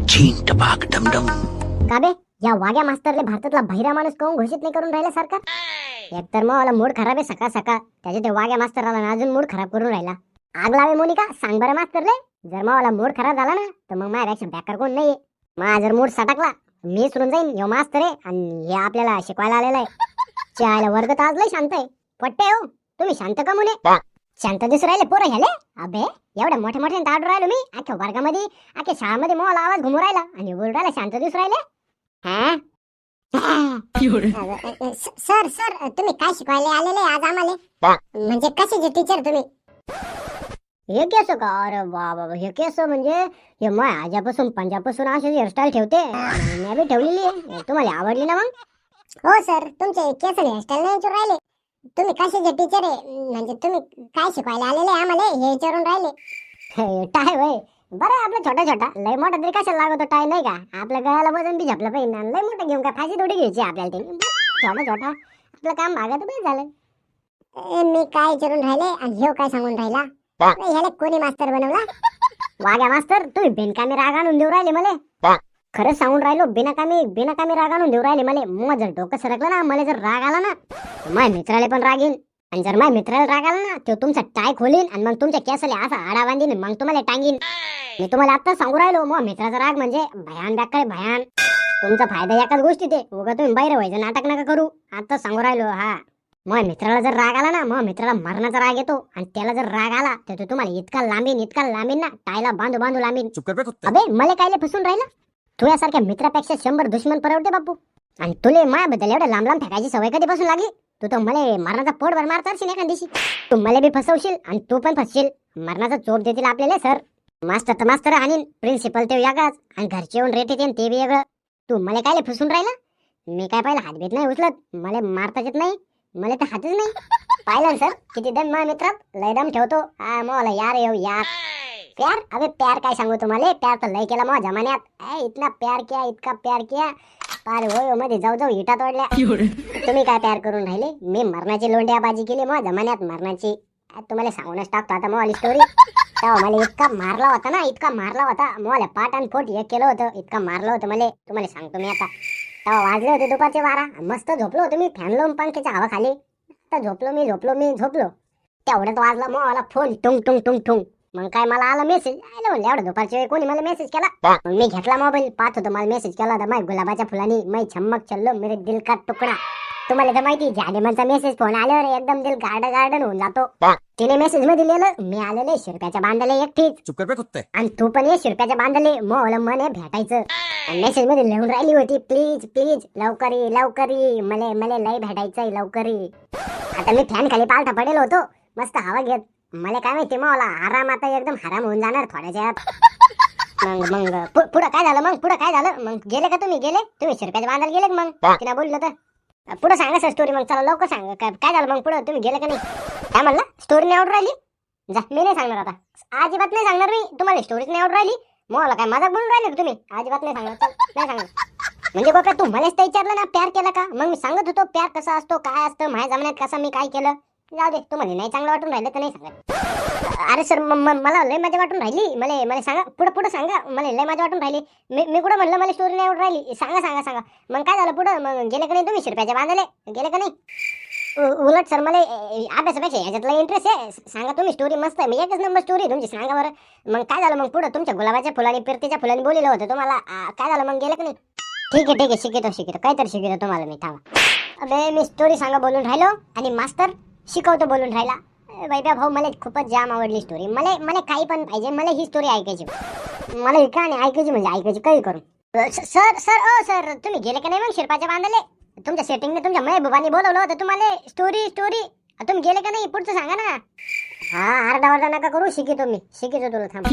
झीन टपाक डमडम. का बे या वाग्या मास्तरले भारतातला बहिरा माणूस काऊन घोषित नाही करून राहिला सरकार? एकतर मग मला मूड खराब आहे सकाळ सकाळ, त्याच्या ते वाग्या मास्तराला ना अजून मूड खराब करून राहिला. आग लावे मोनिका, सांग बरं मास्तरले, जर मग मला मूड खराब झाला ना तर मग माझ्यापेक्षा बॅकर कोण नाहीये. माझा जर मूड सटकला मी सोडून जाईन. ह्यो मास्तर आहे आणि हे आपल्याला शिकवायला आलेला आहे. चायला वर्ग तर आज लय शांत आहे. पट्टे हो तुम्ही शांत का मुने? शांत दिसू राहिले पोरं ह्याले? अबे एवढ्या मोठ्या मोठ्या ताडू राहिलो मी अख्ख्या वर्गामध्ये, अख्ख्या शाळेमध्ये मला आवाज घुमू राहिला आणि बोल राहिला शांत दिसू राहिले. हा सर सर तुम्ही काय शिकवायला आलेले आज आम्हाला? म्हणजे कशाचे टीचर तुम्ही? हे केस का? अरे बाबा हे केस म्हणजे हे मग आजापासून पंजापासून अशी हेअरस्टाईल ठेवते, मी बी ठेवलेली आहे. तुम्हाला आवडली ना मग? हो सर तुमचे केस हेअरस्टाईल नाही विचारून राहिले. तुम्ही कशाचे टीचर आहे म्हणजे तुम्ही काय शिकवायला आलेले आम्हाला हे विचारून राहिले. टाय वय बरं आपला छोटा छोटा लय मोठा तरी कशाला लागतो टाय नाही का? आपल्या गळ्याला वजन बी झपलं पाहिजे ना. लय मोठं घेऊन काय फाशी थोडी घ्यायची आपल्याला. ते छोटा छोटा आपलं काम मागत बस झालं. मी काय विचारून राहिले आणि ह्यो काय सांगून राहिला? ह्याला कोणी मास्तर बनवला? वाग्या मास्तर तुम्ही बिनकामी राग आणून देऊ राहिले मला. खरंच सांगून राहिलो, बिनकामी राग आणून देऊ राहिले मला. मग जर डोकं सरकलं ना, मला जर राग आला ना माझ्या मित्राला पण राग येईन. आणि जर माझ्या मित्राला राग आला ना तो तुमचा टाय खोलीन आणि मग तुमच्या केसाला असा आडा बांधीन, मग तुम्हाला टांगीन. मी तुम्हाला आता सांगू राहिलो, मग मित्राचा राग म्हणजे भयान बॅकर भयान. तुमचा फायदा एकाच गोष्टी ते उगा तुम्ही बाहेर व्हायचं नाटक नका करू. आता सांगू राहिलो. हा मग मित्राला जर राग आला ना, मग मित्राला मरणाचा राग येतो आणि त्याला जर राग आला तर तो तुम्हाला इतका लांबीन ना, टायला बांधू बांधू लांबीन. अबे मला कायले फसून राहिला? तुझ्यासारख्या मित्रापेक्षा 100 दुश्मन परवडते बापू. आणि तुले माझ्याबद्दल एवढं लांब लांब फेकायची सवय कधीपासून लागली? तू तर मला मरणाचा पोटभर मारतारशील एखाद दिवशी. तू मला बी फसवशील आणि तू पण फसशील. मरणाचा चोप देतील आपल्याला सर. मास्तर तर मास्तर आणीन, प्रिन्सिपल ते वेगळाच आणि घरचे येऊन रेट येते ते वेगळं. तू मला कायले फसून राहिला? मी काय पाहिलं हातभीत नाही उचलत, मला मारताच येत नाही, मला तर हातच नाही. पाहिलं सर किती दम माझ्या मित्रात, लय दम ठेवतो. मला यार येऊ यार प्यार. अबे प्यार काय सांगू तुम्हाला, प्यार तर लय केला माझ्या जमान्यात. इतना प्यार किया, इतका प्यार किया, पार होय मध्ये जाऊ जाऊ इटा तोडल्या. तुम्ही काय प्यार करून राहिले? मी मरणाची लोंड्याबाजी केली माझ्या जमान्यात, मरणाची. तुम्हाला सांगूनच टाकतो आता मला स्टोरी. तेव्हा मला इतका मारला होता ना, इतका मारला होता मला, पाट आणि पोट एक केलं होतं, इतका मारलं होतं मला. तुम्हाला सांगतो मी आता. तेव्हा वाजले होते दुपारचे 12. मस्त झोपलो होतो मी फॅन लावून पंख्याच्या हवा खाली. आता झोपलो. तेवढ्यात वाजला मग मला फोन, टुंग टुंग टुंग टुंग. मग काय मला आला मेसेज. म्हणलं एवढं दुपारच्या वेळी कोणी मला मेसेज केला. मग मी घेतला मोबाईल, पाहत होतो मला मेसेज केला होता. माय गुलाबाच्या फुलानी मै छम्मक चल्लो मेरे दिल का तुकडा. तुम्हाला तर माहिती जानेमनचा मेसेज फोन आल्यावर एकदम दिल गार्डन होऊन जातो. तिने मेसेज मध्ये लिहिलं, मी आलेले शिरप्याच्या बांधले एकटीच आणि तू पण ये शिरप्याच्या बांधले, मोल मने भेटायचं. मेसेज मध्ये लिहून राहिली होती, प्लीज प्लीज लवकर मले लय भेटायचंय लवकर. आता मी फॅन खाली पालथा पडेल होतो मस्त हवा घेत. मला काय माहिती मला आराम आता एकदम हराम होऊन जाणार थोड्याच्या आत. मग पुढं काय झालं? मग गेले का तुम्ही शिरप्याच्या बांधायला गेले मग तिला बोललं तर? पुढे सांगा सर स्टोरी. मग चला लवकर सांगा काय झालं मग पुढे. तुम्ही गेले का नाही? काय म्हणला? स्टोरी नाही आवडून राहिली? जा मी नाही सांगणार आता, अजिबात नाही सांगणार मी तुम्हाला. स्टोरीच नाही आवडून राहिली मला, काय मजाक बोलून राहिले तुम्ही? अजिबात नाही सांगणार, नाही सांगणार. म्हणजे गोप्या तू मलाच तर विचारलं ना प्यार केला का? मग मी सांगत होतो प्यार कसा असतो, काय असतं, माझ्या जमान्यात कसं मी काय केलं. जाऊ दे, तुम्हाला नाही चांगलं वाटून राहिलं तर नाही सांगत. अरे सर मला लय मजा वाटून राहिली. मला सांगा पुढं सांगा. मला लय मजा वाटून राहिली. मी कुठं म्हणलं मला स्टोरी नाही आवडून राहिली? सांगा. मग काय झालं पुढं? मग गेले का नाही तुम्ही शिरप्याच्या बांधले? गेले का नाही? उलट सर मला अभ्यासापेक्षा ह्याच्यातला इंटरेस्ट आहे. सांगा तुम्ही स्टोरी मस्त आहे, मी एकच नंबर स्टोरी तुमची. सांगा बरं मग काय झालं मग पुढं? तुमच्या गुलाबाच्या फुलांनी पिरतीच्या फुलांनी बोलिलं होतं तुम्हाला. काय झालं मग गेलं का नाही? ठीक आहे शिकतो काहीतरी शिकतो तुम्हाला मी. थांबा. अबे मी स्टोरी सांगा बोलून राहिलो आणि मास्तर शिकवतो बोलून राहिला. वैभव भाऊ मला खूपच जाम आवडली स्टोरी. मला काही पण पाहिजे, मला ही स्टोरी ऐकायची. मला ही का नाही ऐकायची म्हणजे ऐकायची काही करून. सर तुम्ही गेले का नाही मग शिरपाच्या बांधले? तुमच्या सेटिंगने तुमच्या महबूबानी बोलवलं होतं तुम्हाला. स्टोरी तुम्ही गेले का नाही? पुढचं सांगा ना. हा अर्धा नका करू, शिकितो तुला. थांबा.